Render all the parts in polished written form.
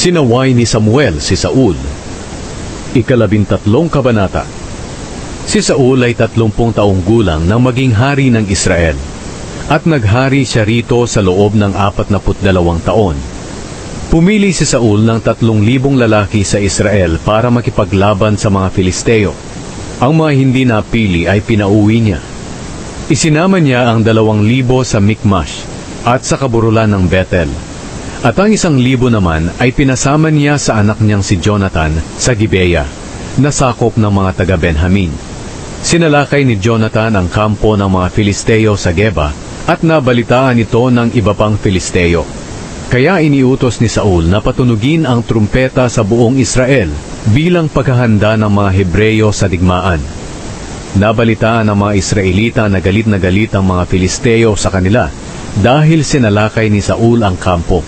Sinaway ni Samuel si Saul. 13 kabanata. Si Saul ay 30 taong gulang nang maging hari ng Israel, at naghari siya rito sa loob ng 42 taon. Pumili si Saul ng 3,000 lalaki sa Israel para makipaglaban sa mga Filisteo. Ang mga hindi napili ay pinauwi niya. Isinama niya ang 2,000 sa Mikmash at sa kaburulan ng Bethel. At ang 1,000 naman ay pinasama niya sa anak niyang si Jonathan sa Gibeah, na sakop ng mga taga-Benjamin. Sinalakay ni Jonathan ang kampo ng mga Filisteo sa Geba at nabalitaan ito ng iba pang Filisteo. Kaya iniutos ni Saul na patunugin ang trumpeta sa buong Israel bilang paghahanda ng mga Hebreyo sa digmaan. Nabalitaan ng mga Israelita na galit ang mga Filisteo sa kanila dahil sinalakay ni Saul ang kampo.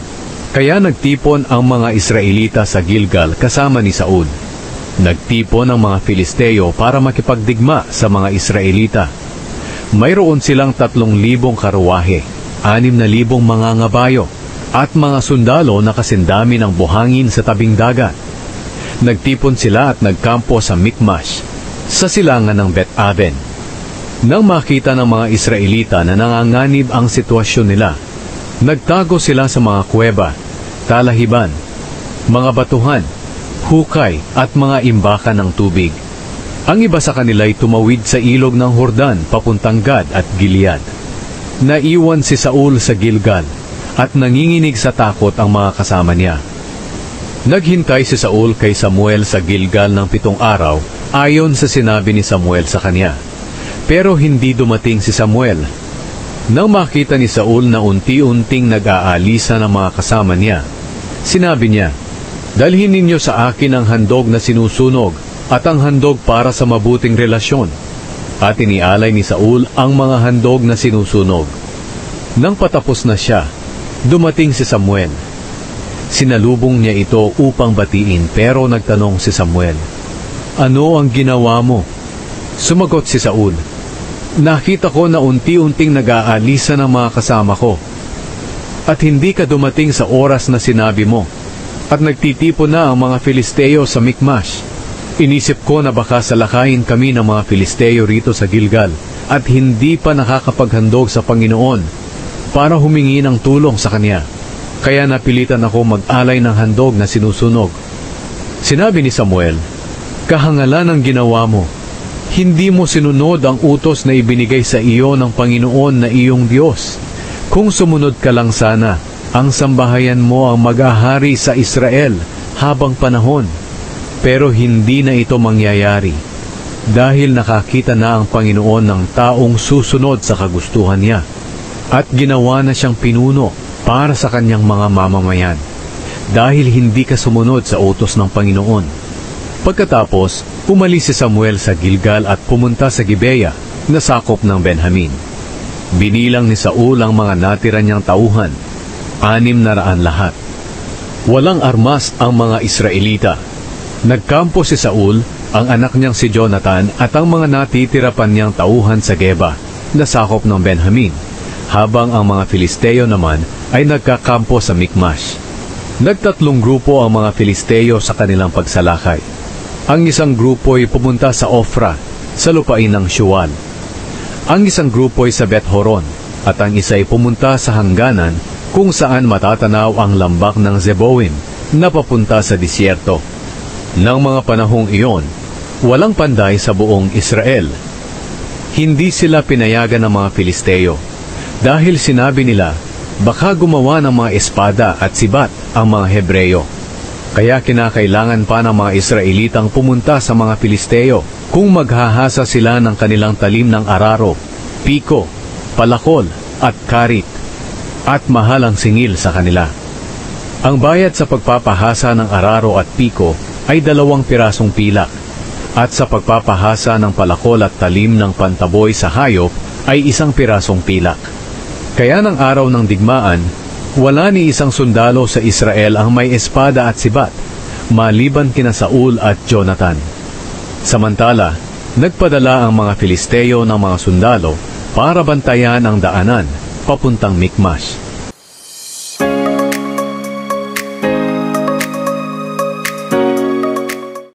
Kaya nagtipon ang mga Israelita sa Gilgal kasama ni Saul. Nagtipon ang mga Filisteo para makipagdigma sa mga Israelita. Mayroon silang 3,000 karuwahe, 6,000 mga ngabayo, at mga sundalo na kasindami ng buhangin sa tabing dagat. Nagtipon sila at nagkampo sa Mikmash, sa silangan ng Bet-Aven. Nang makita ng mga Israelita na nanganganib ang sitwasyon nila, nagtago sila sa mga kuweba, talahiban, mga batuhan, hukay at mga imbakan ng tubig. Ang iba sa kanila ay tumawid sa ilog ng Hordan papuntang Gad at Gilead. Naiwan si Saul sa Gilgal at nanginginig sa takot ang mga kasama niya. Naghintay si Saul kay Samuel sa Gilgal ng 7 araw ayon sa sinabi ni Samuel sa kanya. Pero hindi dumating si Samuel. Nang makita ni Saul na unti-unting nag-aalisa ng mga kasama niya, sinabi niya, "Dalhin ninyo sa akin ang handog na sinusunog at ang handog para sa mabuting relasyon." At inialay ni Saul ang mga handog na sinusunog. Nang patapos na siya, dumating si Samuel. Sinalubong niya ito upang batiin, pero nagtanong si Samuel, "Ano ang ginawa mo?" Sumagot si Saul, "Nakita ko na unti-unting nag-aalisa ng mga kasama ko, at hindi ka dumating sa oras na sinabi mo, at nagtitipon na ang mga Filisteo sa Mikmash. Inisip ko na baka salakayin kami ng mga Filisteo rito sa Gilgal, at hindi pa nakakapaghandog sa Panginoon para humingi ng tulong sa Kanya. Kaya napilitan ako mag-alay ng handog na sinusunog." Sinabi ni Samuel, "Kahangalan ang ginawa mo. Hindi mo sinunod ang utos na ibinigay sa iyo ng Panginoon na iyong Diyos. Kung sumunod ka lang sana, ang sambahayan mo ang mag-ahari sa Israel habang panahon. Pero hindi na ito mangyayari, dahil nakakita na ang Panginoon ng taong susunod sa kagustuhan niya, at ginawa na siyang pinuno para sa kanyang mga mamamayan, dahil hindi ka sumunod sa utos ng Panginoon." Pagkatapos, umalis si Samuel sa Gilgal at pumunta sa Gibeah, na sakop ng Benjamin. Binilang ni Saul ang mga natira niyang tauhan, 600 lahat. Walang armas ang mga Israelita. Nagkampo si Saul, ang anak niyang si Jonathan at ang mga natitira pa niyang tauhan sa Geba, na sakop ng Benjamin, habang ang mga Filisteo naman ay nagkakampo sa Mikmash. Nagtatlong grupo ang mga Filisteo sa kanilang pagsalakay. Ang isang grupo ay pumunta sa Ofra, sa lupain ng Shual. Ang isang grupo ay sa Bet-Horon, at ang isa ay pumunta sa hangganan kung saan matatanaw ang lambak ng Zeboim na papunta sa disyerto. Nang mga panahong iyon, walang panday sa buong Israel. Hindi sila pinayagan ng mga Filisteo, dahil sinabi nila, baka gumawa ng mga espada at sibat ang mga Hebreyo. Kaya kinakailangan pa ng mga Israelitang pumunta sa mga Filisteo kung maghahasa sila ng kanilang talim ng araro, piko, palakol at karit, at mahal ang singil sa kanila. Ang bayad sa pagpapahasa ng araro at piko ay 2 pirasong pilak, at sa pagpapahasa ng palakol at talim ng pantaboy sa hayop ay 1 pirasong pilak. Kaya ng araw ng digmaan, wala ni isang sundalo sa Israel ang may espada at sibat, maliban kina Saul at Jonathan. Samantala, nagpadala ang mga Filisteo ng mga sundalo para bantayan ang daanan papuntang Mikmash.